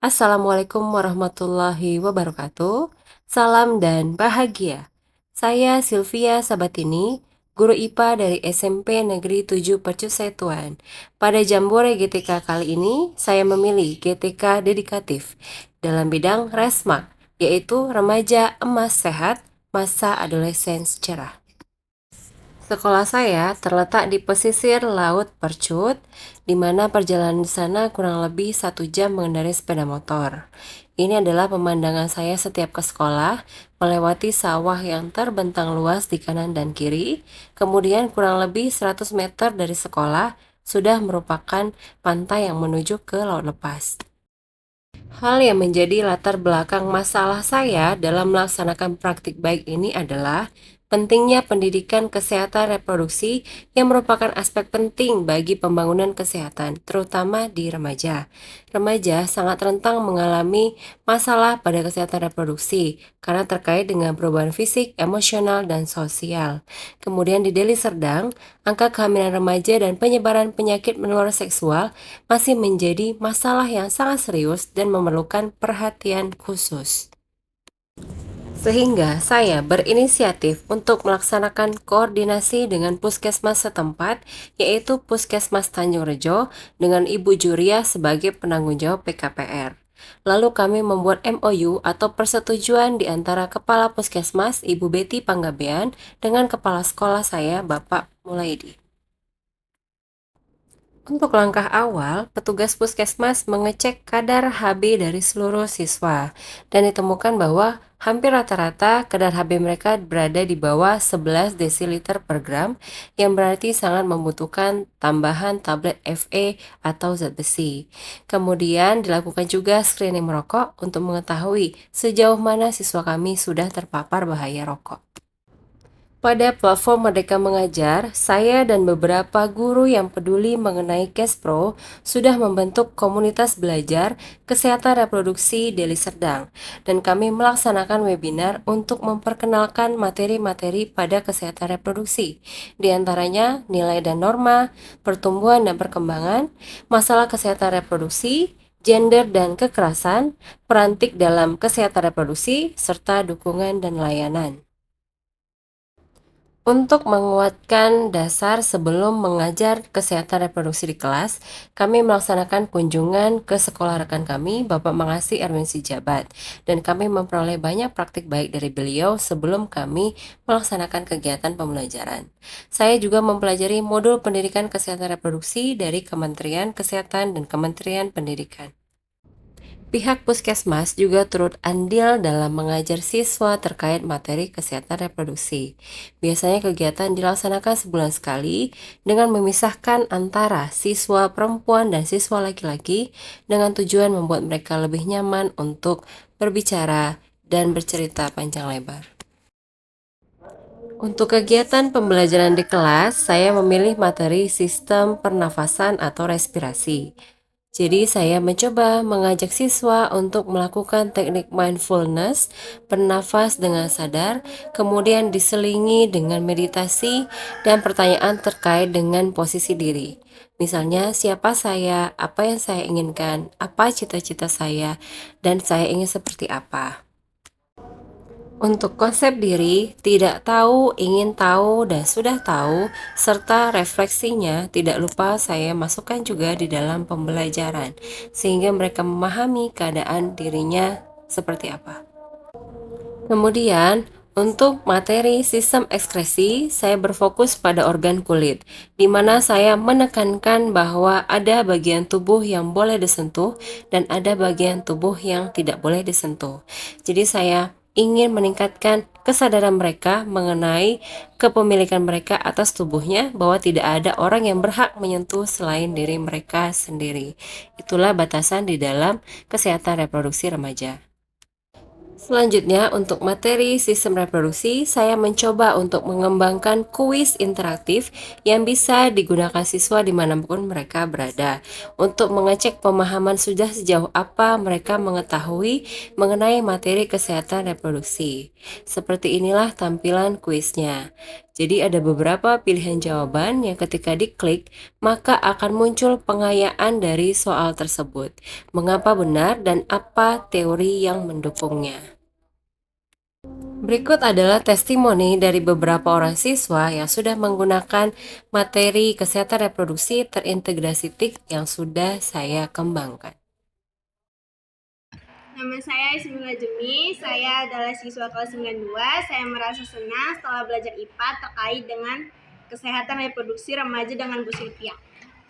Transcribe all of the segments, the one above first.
Assalamualaikum warahmatullahi wabarakatuh. Salam dan bahagia. Saya Sylvia Sabatini, guru IPA dari SMP Negeri 7 Percusetuan. Pada Jambore GTK kali ini, saya memilih GTK dedikatif dalam bidang Resmak, yaitu Remaja Emas Sehat, Masa Adolescence Cerah. Sekolah saya terletak di pesisir Laut Percut, di mana perjalanan di sana kurang lebih 1 jam mengendarai sepeda motor. Ini adalah pemandangan saya setiap ke sekolah, melewati sawah yang terbentang luas di kanan dan kiri, kemudian kurang lebih 100 meter dari sekolah sudah merupakan pantai yang menuju ke laut lepas. Hal yang menjadi latar belakang masalah saya dalam melaksanakan praktik baik ini adalah pentingnya pendidikan kesehatan reproduksi yang merupakan aspek penting bagi pembangunan kesehatan, terutama di remaja. Remaja sangat rentan mengalami masalah pada kesehatan reproduksi karena terkait dengan perubahan fisik, emosional, dan sosial. Kemudian di Deli Serdang, angka kehamilan remaja dan penyebaran penyakit menular seksual masih menjadi masalah yang sangat serius dan memerlukan perhatian khusus. Sehingga saya berinisiatif untuk melaksanakan koordinasi dengan puskesmas setempat, yaitu Puskesmas Tanjung Rejo, dengan Ibu Juria sebagai penanggung jawab PKPR. Lalu kami membuat MOU atau persetujuan di antara Kepala Puskesmas Ibu Betty Panggabean dengan Kepala Sekolah saya Bapak Mulaidi. Untuk langkah awal, petugas puskesmas mengecek kadar HB dari seluruh siswa dan ditemukan bahwa hampir rata-rata kadar HB mereka berada di bawah 11 desiliter per gram, yang berarti sangat membutuhkan tambahan tablet Fe atau zat besi. Kemudian dilakukan juga screening merokok untuk mengetahui sejauh mana siswa kami sudah terpapar bahaya rokok. Pada platform Merdeka Mengajar, saya dan beberapa guru yang peduli mengenai Kespro sudah membentuk komunitas belajar kesehatan reproduksi Deli Serdang, dan kami melaksanakan webinar untuk memperkenalkan materi-materi pada kesehatan reproduksi, di antaranya nilai dan norma, pertumbuhan dan perkembangan, masalah kesehatan reproduksi, gender dan kekerasan, perantik dalam kesehatan reproduksi, serta dukungan dan layanan. Untuk menguatkan dasar sebelum mengajar kesehatan reproduksi di kelas, kami melaksanakan kunjungan ke sekolah rekan kami, Bapak Mangasi Erwin Sijabat, dan kami memperoleh banyak praktik baik dari beliau sebelum kami melaksanakan kegiatan pembelajaran. Saya juga mempelajari modul pendidikan kesehatan reproduksi dari Kementerian Kesehatan dan Kementerian Pendidikan. Pihak puskesmas juga turut andil dalam mengajar siswa terkait materi kesehatan reproduksi. Biasanya kegiatan dilaksanakan sebulan sekali dengan memisahkan antara siswa perempuan dan siswa laki-laki dengan tujuan membuat mereka lebih nyaman untuk berbicara dan bercerita panjang lebar. Untuk kegiatan pembelajaran di kelas, saya memilih materi sistem pernafasan atau respirasi. Jadi saya mencoba mengajak siswa untuk melakukan teknik mindfulness, bernafas dengan sadar, kemudian diselingi dengan meditasi dan pertanyaan terkait dengan posisi diri. Misalnya, siapa saya, apa yang saya inginkan, apa cita-cita saya, dan saya ingin seperti apa. Untuk konsep diri, tidak tahu, ingin tahu, dan sudah tahu, serta refleksinya tidak lupa saya masukkan juga di dalam pembelajaran, sehingga mereka memahami keadaan dirinya seperti apa. Kemudian, untuk materi sistem ekskresi, saya berfokus pada organ kulit, di mana saya menekankan bahwa ada bagian tubuh yang boleh disentuh dan ada bagian tubuh yang tidak boleh disentuh. Jadi saya ingin meningkatkan kesadaran mereka mengenai kepemilikan mereka atas tubuhnya, bahwa tidak ada orang yang berhak menyentuh selain diri mereka sendiri. Itulah batasan di dalam kesehatan reproduksi remaja. Selanjutnya, untuk materi sistem reproduksi, saya mencoba untuk mengembangkan kuis interaktif yang bisa digunakan siswa dimanapun mereka berada, untuk mengecek pemahaman sudah sejauh apa mereka mengetahui mengenai materi kesehatan reproduksi. Seperti inilah tampilan kuisnya. Jadi ada beberapa pilihan jawaban yang ketika diklik, maka akan muncul pengayaan dari soal tersebut. Mengapa benar dan apa teori yang mendukungnya. Berikut adalah testimoni dari beberapa orang siswa yang sudah menggunakan materi kesehatan reproduksi terintegrasi TIK yang sudah saya kembangkan. Nama saya Ismila Jemi, saya adalah siswa kelas 92. Saya merasa senang setelah belajar IPA terkait dengan kesehatan reproduksi remaja dengan Bu Sylvia.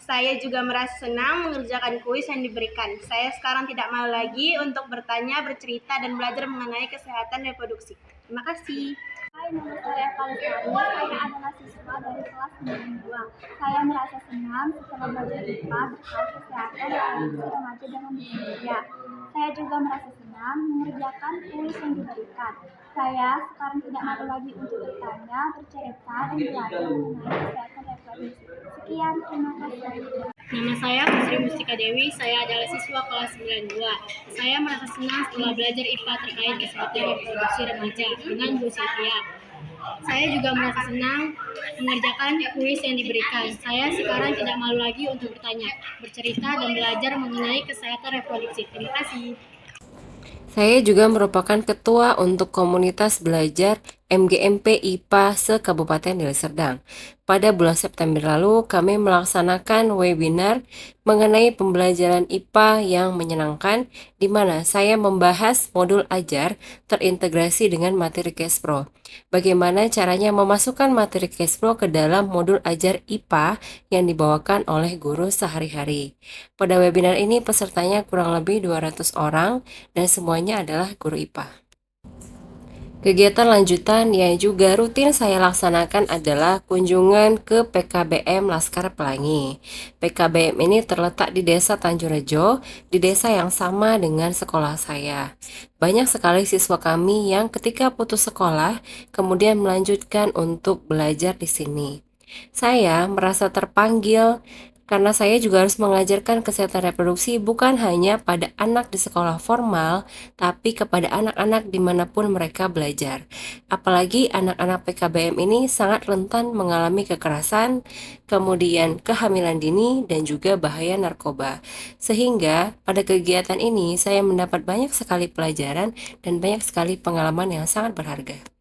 Saya juga merasa senang mengerjakan kuis yang diberikan. Saya sekarang tidak malu lagi untuk bertanya, bercerita, dan belajar mengenai kesehatan reproduksi. Terima kasih. Hai, nama saya Kalisari. Saya adalah siswa dari kelas 92. Saya merasa senang setelah belajar IPA terkait kesehatan reproduksi remaja dengan disabilitas. Saya juga merasa senang mengerjakan kuis yang diberikan. Saya sekarang tidak malu lagi untuk bertanya, bercerita, dan belajar mengenai kesehatan reproduksi. Sekian, terima kasih. Nama saya Putri Mustika Dewi, saya adalah siswa kelas 92. Saya merasa senang setelah belajar IPA terkait kesehatan reproduksi remaja dengan Bu Sylvia. Saya juga merasa senang mengerjakan kuis yang diberikan. Saya sekarang tidak malu lagi untuk bertanya, bercerita, dan belajar mengenai kesehatan reproduksi. Terima kasih. Saya juga merupakan ketua untuk komunitas belajar MGMP IPA se-Kabupaten Deli Serdang. Pada bulan September lalu, kami melaksanakan webinar mengenai pembelajaran IPA yang menyenangkan, di mana saya membahas modul ajar terintegrasi dengan materi Cashpro. Bagaimana caranya memasukkan materi Cashpro ke dalam modul ajar IPA yang dibawakan oleh guru sehari-hari. Pada webinar ini pesertanya kurang lebih 200 orang dan semuanya adalah guru IPA. Kegiatan lanjutan yang juga rutin saya laksanakan adalah kunjungan ke PKBM Laskar Pelangi. PKBM ini terletak di Desa Tanjurrejo, di desa yang sama dengan sekolah saya. Banyak sekali siswa kami yang ketika putus sekolah kemudian melanjutkan untuk belajar di sini. Saya merasa terpanggil karena saya juga harus mengajarkan kesehatan reproduksi bukan hanya pada anak di sekolah formal, tapi kepada anak-anak dimanapun mereka belajar. Apalagi anak-anak PKBM ini sangat rentan mengalami kekerasan, kemudian kehamilan dini, dan juga bahaya narkoba. Sehingga pada kegiatan ini saya mendapat banyak sekali pelajaran dan banyak sekali pengalaman yang sangat berharga.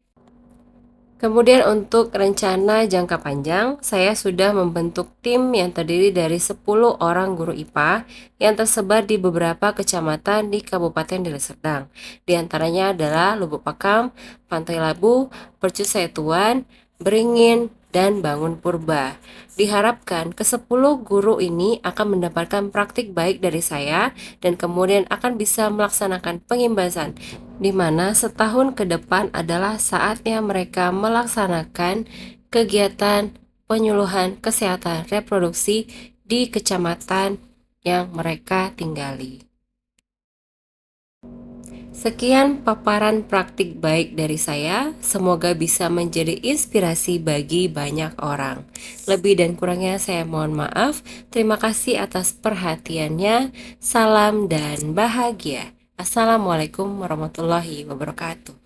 Kemudian untuk rencana jangka panjang, saya sudah membentuk tim yang terdiri dari 10 orang guru IPA yang tersebar di beberapa kecamatan di Kabupaten Deli Serdang. Di antaranya adalah Lubuk Pakam, Pantai Labu, Percusetuan, Beringin, dan Bangun Purba. Diharapkan ke-10 guru ini akan mendapatkan praktik baik dari saya dan kemudian akan bisa melaksanakan pengimbasan, di mana setahun ke depan adalah saatnya mereka melaksanakan kegiatan penyuluhan kesehatan reproduksi di kecamatan yang mereka tinggali. Sekian paparan praktik baik dari saya, semoga bisa menjadi inspirasi bagi banyak orang. Lebih dan kurangnya saya mohon maaf, terima kasih atas perhatiannya, salam dan bahagia. Assalamualaikum warahmatullahi wabarakatuh.